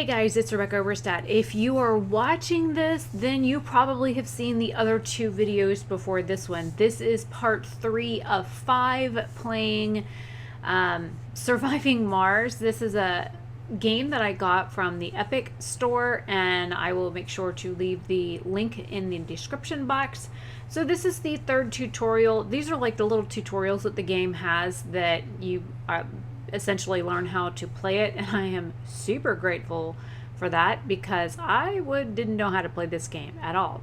Hey guys, it's Rebecca Oberstadt. If you are watching this, then you probably have seen the other two videos before this one. This is part 3 of 5 playing Surviving Mars. This is a game that I got from the Epic store, and I will make sure to leave the link in the description box. So this is the third tutorial. These are like the little tutorials that the game has that you essentially learn how to play it, and I am super grateful for that because I didn't know how to play this game at all.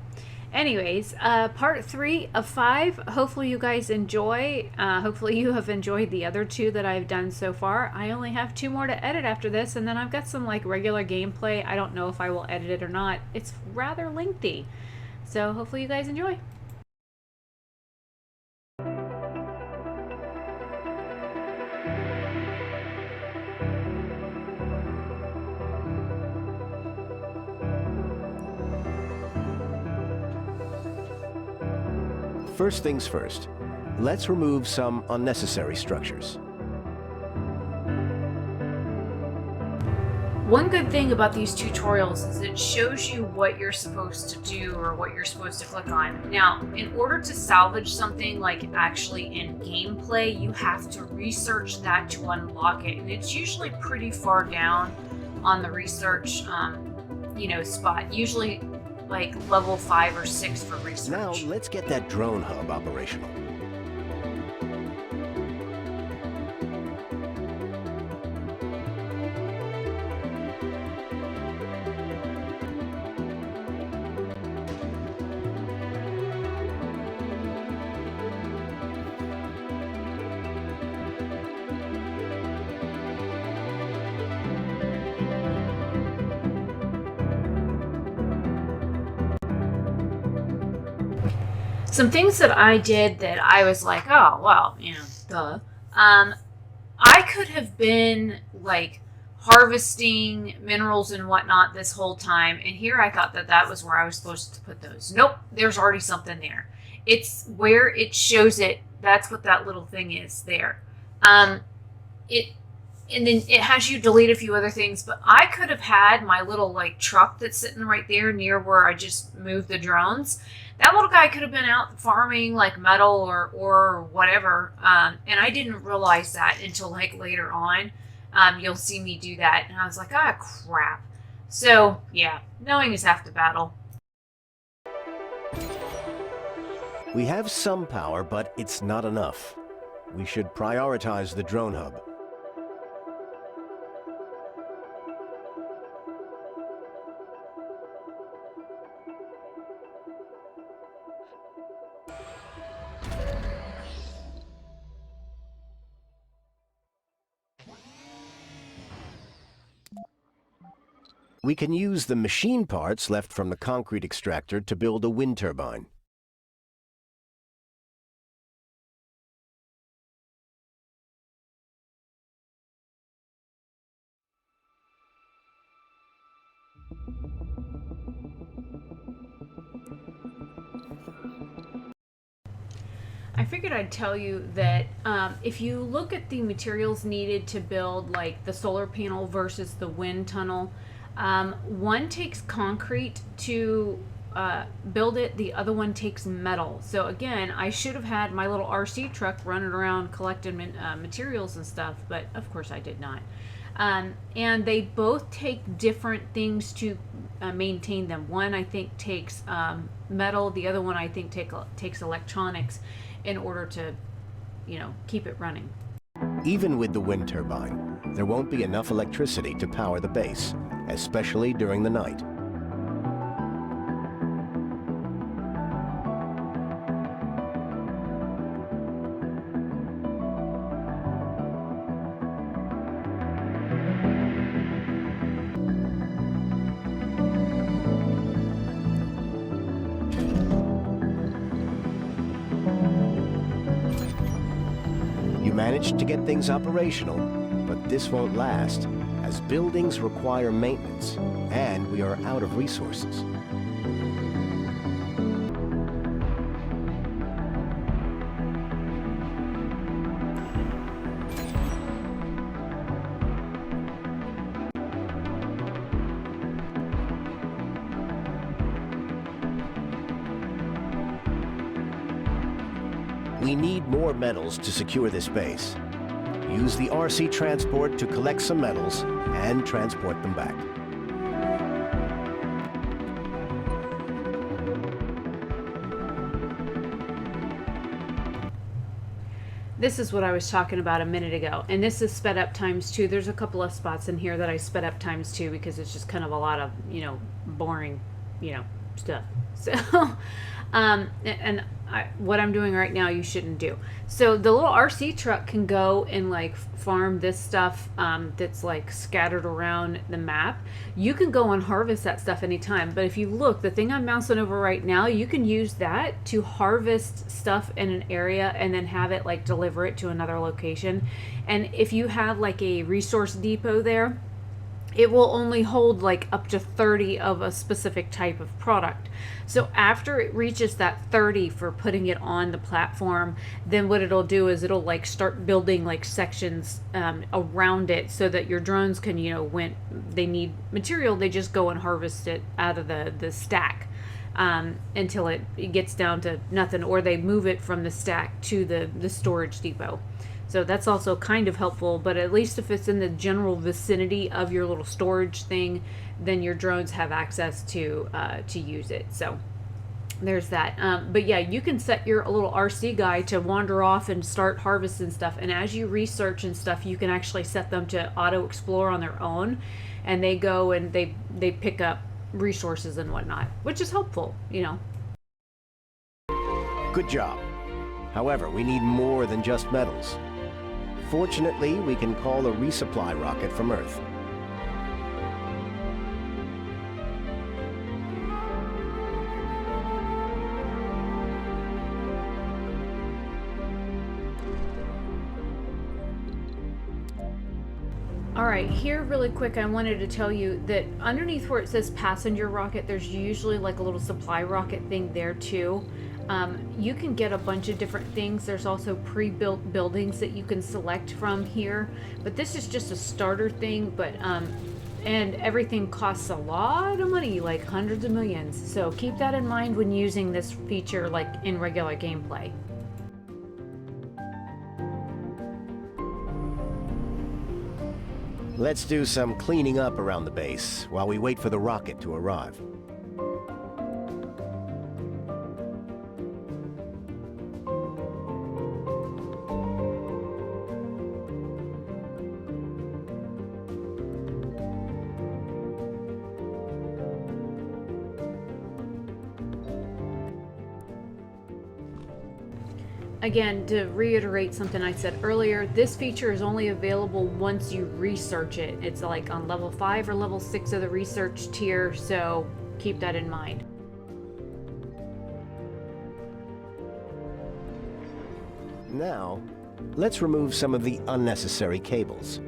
Anyways, part 3 of 5. Hopefully you guys enjoy. Hopefully you have enjoyed the other 2 that I've done so far. I only have 2 more to edit after this, and then I've got some like regular gameplay. I don't know if I will edit it or not. It's rather lengthy. So hopefully you guys enjoy. First things first, let's remove some unnecessary structures. One good thing about these tutorials is it shows you what you're supposed to do or what you're supposed to click on. Now, in order to salvage something like actually in gameplay, you have to research that to unlock it. And it's usually pretty far down on the research spot. Usually like level 5 or 6 for research. Now let's get that drone hub operational. Some things that I did that I was like, oh, well, duh. I could have been like harvesting minerals and whatnot this whole time. And here I thought that was where I was supposed to put those. Nope, there's already something there. It's where it shows it. That's what that little thing is there. And then it has you delete a few other things, but I could have had my little like truck that's sitting right there near where I just moved the drones. That little guy could have been out farming like metal or whatever, and I didn't realize that until like later on. You'll see me do that, and I was like, ah, crap. So yeah, knowing is half the battle. We have some power, but it's not enough. We should prioritize the drone hub. We can use the machine parts left from the concrete extractor to build a wind turbine. I figured I'd tell you that if you look at the materials needed to build like the solar panel versus the wind tunnel, one takes concrete to build it, the other one takes metal. So again, I should have had my little RC truck running around collecting materials and stuff, but of course I did not. And they both take different things to maintain them. One I think takes metal, the other one I think takes electronics in order to, keep it running. Even with the wind turbine, there won't be enough electricity to power the base, especially during the night. You managed to get things operational, but this won't last, as buildings require maintenance, and we are out of resources. We need more metals to secure this base. Use the RC transport to collect some metals and transport them back. This is what I was talking about a minute ago, and this is sped up times 2. There's a couple of spots in here that I sped up times 2 because it's just kind of a lot of, boring, stuff. So, what I'm doing right now, you shouldn't do. So the little RC truck can go and like farm this stuff that's like scattered around the map. You can go and harvest that stuff anytime. But if you look, the thing I'm mousing over right now, you can use that to harvest stuff in an area and then have it like deliver it to another location. And if you have like a resource depot there, it will only hold like up to 30 of a specific type of product. So after it reaches that 30 for putting it on the platform, then what it'll do is it'll like start building like sections around it so that your drones can, when they need material, they just go and harvest it out of the stack until it gets down to nothing, or they move it from the stack to the storage depot. So that's also kind of helpful, but at least if it's in the general vicinity of your little storage thing, then your drones have access to use it. So there's that. But yeah, you can set your little RC guy to wander off and start harvesting stuff. And as you research and stuff, you can actually set them to auto explore on their own, and they go and they pick up resources and whatnot, which is helpful, Good job. However, we need more than just metals. Fortunately, we can call a resupply rocket from Earth. All right, here really quick, I wanted to tell you that underneath where it says passenger rocket, there's usually like a little supply rocket thing there too. You can get a bunch of different things. There's also pre-built buildings that you can select from here, but this is just a starter thing. But and everything costs a lot of money, like hundreds of millions. So keep that in mind when using this feature, like in regular gameplay. Let's do some cleaning up around the base while we wait for the rocket to arrive. Again, to reiterate something I said earlier, this feature is only available once you research it. It's like on level 5 or level 6 of the research tier, so keep that in mind. Now, let's remove some of the unnecessary cables.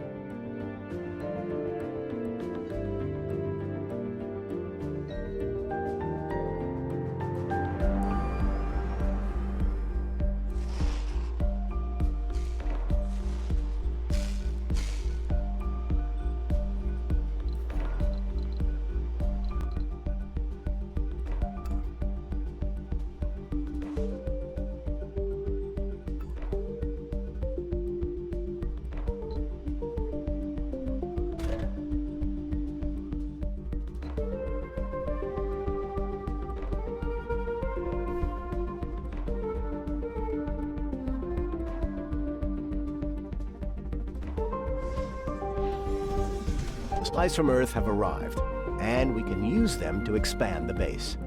Supplies from Earth have arrived, and we can use them to expand the base.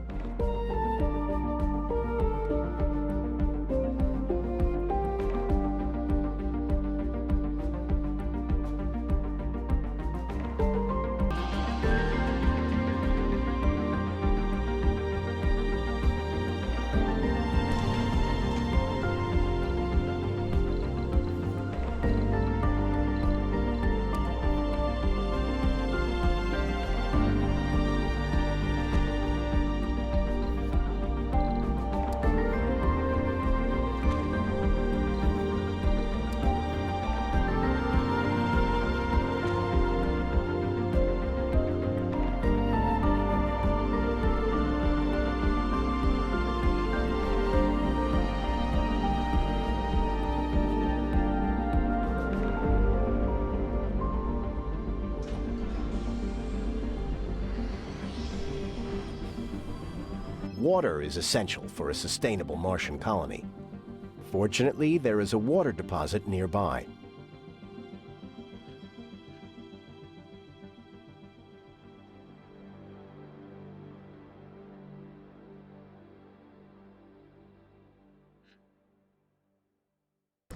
Water is essential for a sustainable Martian colony. Fortunately, there is a water deposit nearby.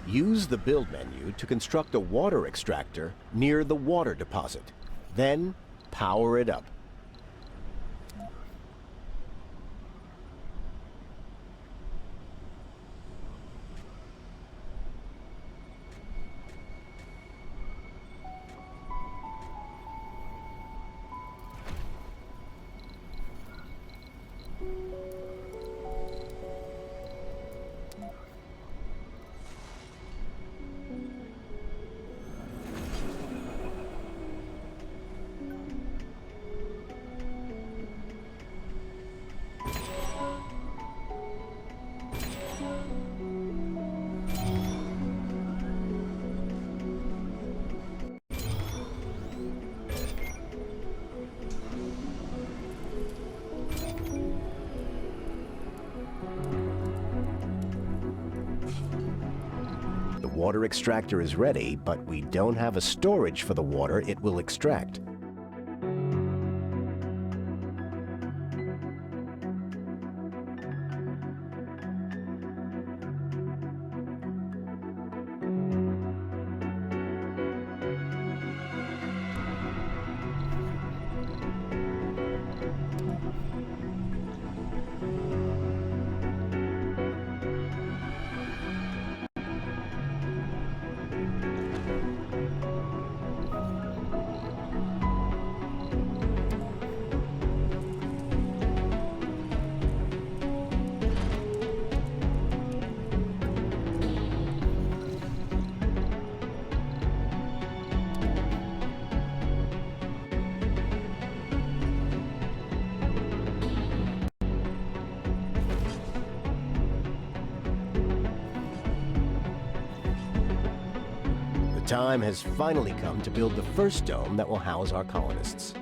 Use the Build menu to construct a water extractor near the water deposit. Then, power it up. The water extractor is ready, but we don't have a storage for the water it will extract. The time has finally come to build the first dome that will house our colonists.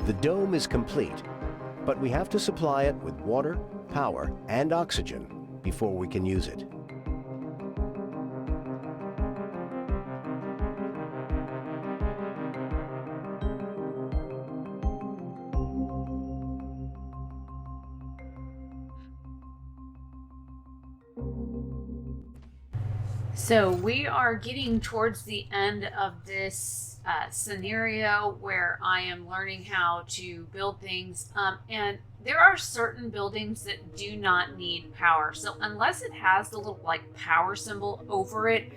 The dome is complete, but we have to supply it with water, power, and oxygen before we can use it. So we are getting towards the end of this scenario where I am learning how to build things. And there are certain buildings that do not need power. So unless it has the little like power symbol over it,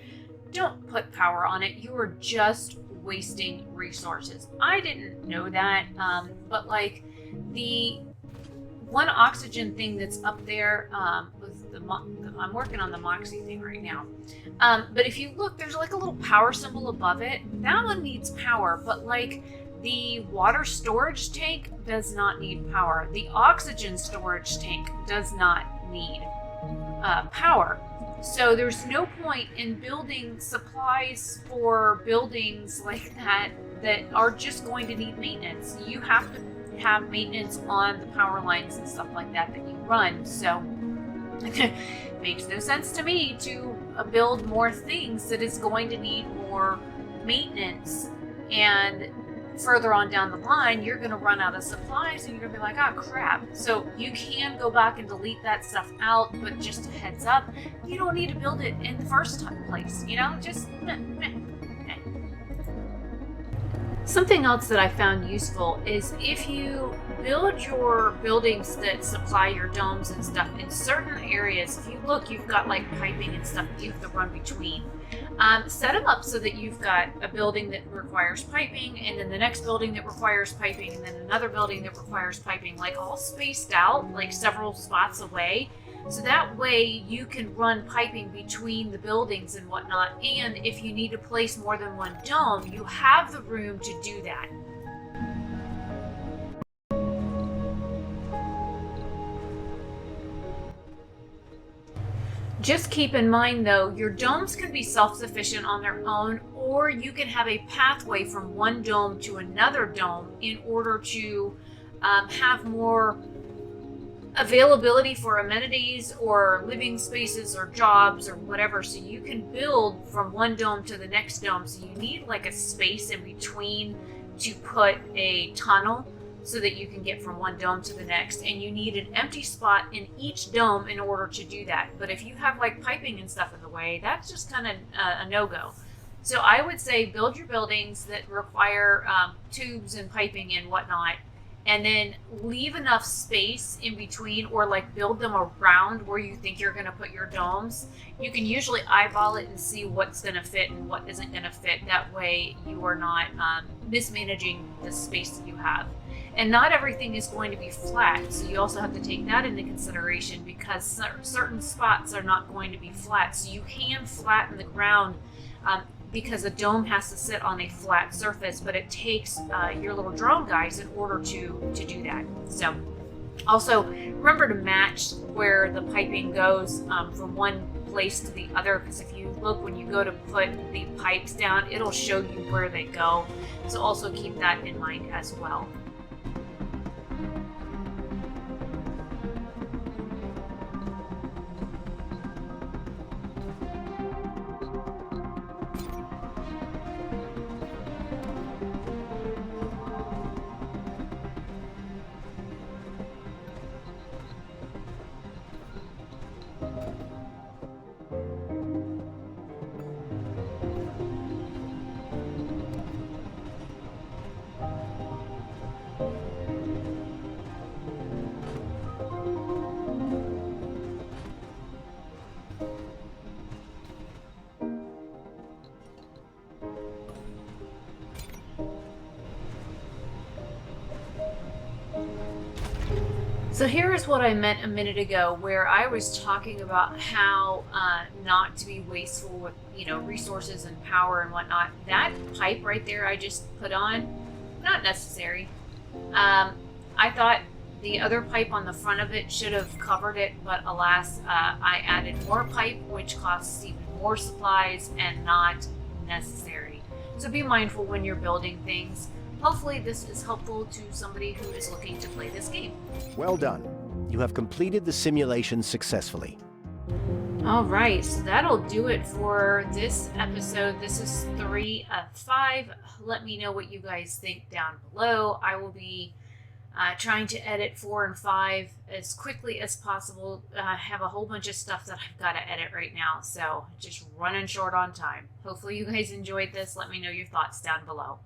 don't put power on it. You are just wasting resources. I didn't know that, but like the one oxygen thing that's up there with the I'm working on the Moxie thing right now. But if you look, there's like a little power symbol above it. That one needs power, but like the water storage tank does not need power. The oxygen storage tank does not need power. So there's no point in building supplies for buildings like that that are just going to need maintenance. You have to have maintenance on the power lines and stuff like that that you run. So it makes no sense to me to build more things that is going to need more maintenance. And further on down the line, you're going to run out of supplies and you're going to be like, oh crap. So you can go back and delete that stuff out, but just a heads up, you don't need to build it in the first place, you know, just Something else that I found useful is if you build your buildings that supply your domes and stuff in certain areas, if you look, you've got like piping and stuff that you have to run between. Set them up so that you've got a building that requires piping, and then the next building that requires piping, and then another building that requires piping, like all spaced out, like several spots away. So that way you can run piping between the buildings and whatnot. And if you need to place more than one dome, you have the room to do that. Just keep in mind though, your domes can be self-sufficient on their own, or you can have a pathway from one dome to another dome in order to have more availability for amenities or living spaces or jobs or whatever. So you can build from one dome to the next dome. So you need like a space in between to put a tunnel so that you can get from one dome to the next, and you need an empty spot in each dome in order to do that. But if you have like piping and stuff in the way, that's just kind of a no-go. So I would say build your buildings that require tubes and piping and whatnot, and then leave enough space in between, or like build them around where you think you're going to put your domes. You can usually eyeball it and see what's going to fit and what isn't going to fit. That way you are not mismanaging the space that you have. And not everything is going to be flat, so you also have to take that into consideration, because certain spots are not going to be flat. So you can flatten the ground because a dome has to sit on a flat surface, but it takes your little drone guys in order to do that. So also remember to match where the piping goes from one place to the other, because if you look, when you go to put the pipes down, it'll show you where they go. So also keep that in mind as well. So here is what I meant a minute ago, where I was talking about how not to be wasteful with, resources and power and whatnot. That pipe right there I just put on, not necessary. I thought the other pipe on the front of it should have covered it, but alas, I added more pipe, which costs even more supplies and not necessary. So be mindful when you're building things. hopefully this is helpful to somebody who is looking to play this game. Well done. You have completed the simulation successfully. All right, so that'll do it for this episode. This is 3 of 5. Let me know what you guys think down below. I will be trying to edit 4 and 5 as quickly as possible. I have a whole bunch of stuff that I've got to edit right now, so just running short on time. Hopefully you guys enjoyed this. Let me know your thoughts down below.